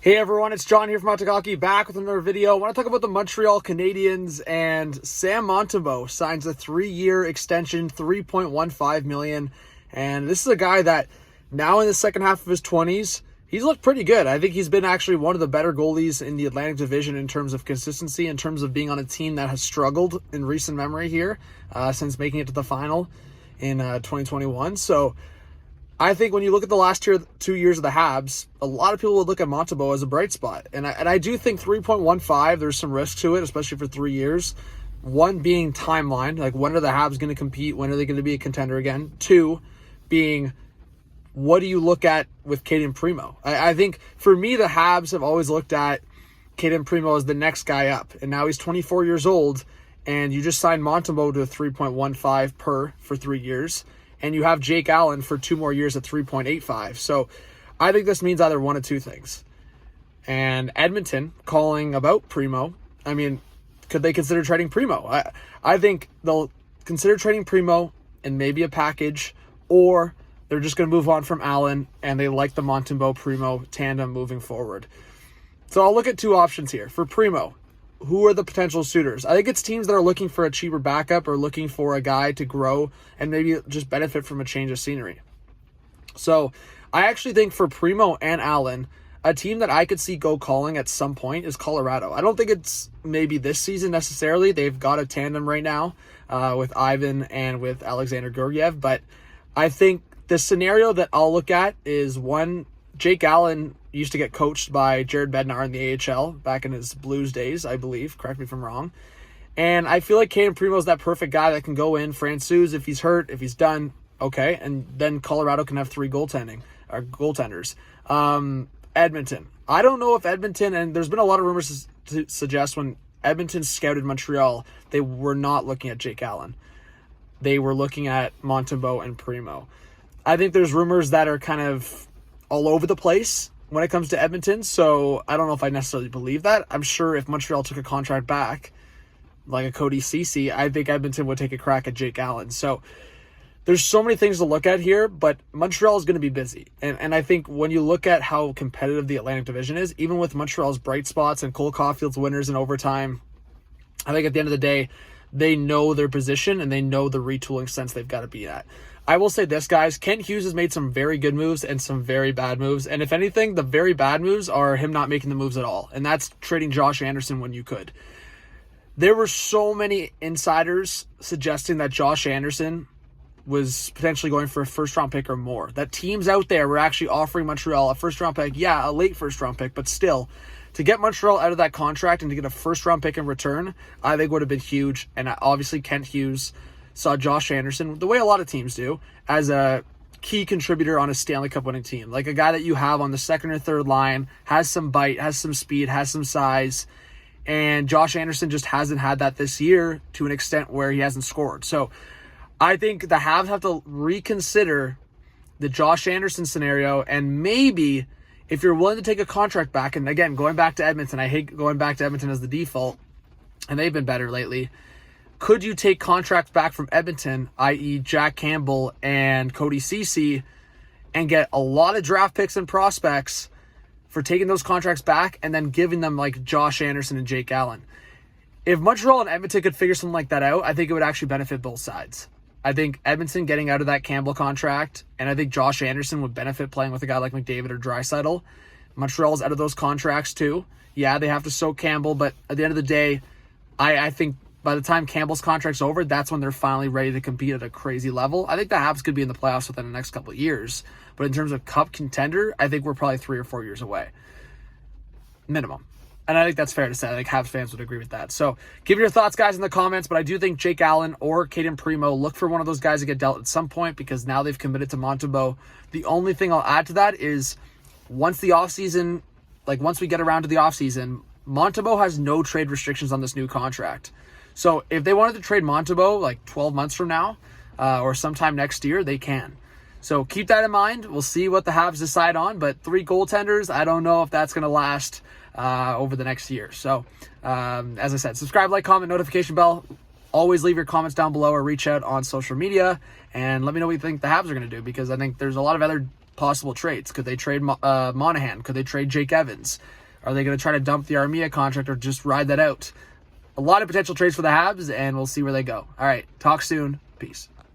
Hey everyone, it's John here from Hockey, back with another video. I want to talk about the Montreal Canadiens, and Sam Montembeault signs a 3-year extension, $3.15 million. And this is a guy that now in the second half of his 20s, he's looked pretty good. I think he's been actually one of the better goalies in the Atlantic Division in terms of consistency, in terms of being on a team that has struggled in recent memory here since making it to the final in 2021. So I think when you look at the last 2 years of the Habs, a lot of people would look at Montembeault as a bright spot. And I do think 3.15, there's some risk to it, especially for 3 years. One being timeline, like when are the Habs going to compete? When are they going to be a contender again? Two being, what do you look at with Cayden Primeau? I think for me, the Habs have always looked at Cayden Primeau as the next guy up. And now he's 24 years old, and you just signed Montembeault to a 3.15 per for 3 years. And you have Jake Allen for 2 more years at 3.85. So I think this means either one of two things. And Edmonton calling about Primeau. I mean, could they consider trading Primeau? I think they'll consider trading Primeau and maybe a package, or they're just going to move on from Allen and they like the Montembeault-Primeau tandem moving forward. So I'll look at two options here. For Primeau, who are the potential suitors? I think it's teams that are looking for a cheaper backup or looking for a guy to grow and maybe just benefit from a change of scenery. So I actually think for Primeau and Allen, a team that I could see go calling at some point is Colorado. I don't think it's maybe this season necessarily. They've got a tandem right now with Ivan and with Alexander Georgiev. But I think the scenario that I'll look at is one, Jake Allen used to get coached by Jared Bednar in the AHL back in his Blues days, I believe. Correct me if I'm wrong. And I feel like Cayden Primeau is that perfect guy that can go in. Francouz, if he's hurt, if he's done, okay. And then Colorado can have 3 goaltenders. Edmonton. I don't know if Edmonton, and there's been a lot of rumors to suggest when Edmonton scouted Montreal, they were not looking at Jake Allen. They were looking at Montembeault and Primeau. I think there's rumors that are kind of all over the place when it comes to Edmonton, so I don't know if I necessarily believe that. I'm sure if Montreal took a contract back, like a Cody Ceci, I think Edmonton would take a crack at Jake Allen. So there's so many things to look at here, but Montreal is going to be busy. And I think when you look at how competitive the Atlantic Division is, even with Montreal's bright spots and Cole Caulfield's winners in overtime, I think at the end of the day, they know their position and they know the retooling sense they've got to be at. I will say this, guys. Ken Hughes has made some very good moves and some very bad moves. And if anything, the very bad moves are him not making the moves at all. And that's trading Josh Anderson when you could. There were so many insiders suggesting that Josh Anderson was potentially going for a first-round pick or more. That teams out there were actually offering Montreal a first-round pick. Yeah, a late first-round pick, but still, to get Montreal out of that contract and to get a first-round pick in return, I think would have been huge. And obviously, Kent Hughes saw Josh Anderson, the way a lot of teams do, as a key contributor on a Stanley Cup winning team. Like a guy that you have on the second or third line, has some bite, has some speed, has some size. And Josh Anderson just hasn't had that this year to an extent where he hasn't scored. So I think the Habs have to reconsider the Josh Anderson scenario, and maybe if you're willing to take a contract back, and again, going back to Edmonton, I hate going back to Edmonton as the default, and they've been better lately. Could you take contracts back from Edmonton, i.e. Jack Campbell and Cody Ceci, and get a lot of draft picks and prospects for taking those contracts back and then giving them like Josh Anderson and Jake Allen? If Montreal and Edmonton could figure something like that out, I think it would actually benefit both sides. I think Edmonton getting out of that Campbell contract, and I think Josh Anderson would benefit playing with a guy like McDavid or Draisaitl. Montreal's out of those contracts too. Yeah, they have to soak Campbell, but at the end of the day, I think by the time Campbell's contract's over, that's when they're finally ready to compete at a crazy level. I think the Habs could be in the playoffs within the next couple of years. But in terms of cup contender, I think we're probably 3 or 4 years away. Minimum. And I think that's fair to say. I think Habs fans would agree with that. So give me your thoughts, guys, in the comments. But I do think Jake Allen or Cayden Primeau, look for one of those guys to get dealt at some point because now they've committed to Montembeault. The only thing I'll add to that is once the offseason, once we get around to the offseason, Montembeault has no trade restrictions on this new contract. So if they wanted to trade Montembeault 12 months from now or sometime next year, they can. So keep that in mind. We'll see what the Habs decide on. But 3 goaltenders, I don't know if that's going to last over the next year. So as I said, subscribe, like, comment, notification bell. Always leave your comments down below or reach out on social media and let me know what you think the Habs are going to do, because I think there's a lot of other possible trades. Could they trade Monahan? Could they trade Jake Evans? Are they going to try to dump the Armia contract or just ride that out? A lot of potential trades for the Habs, and we'll see where they go. All right, talk soon. Peace.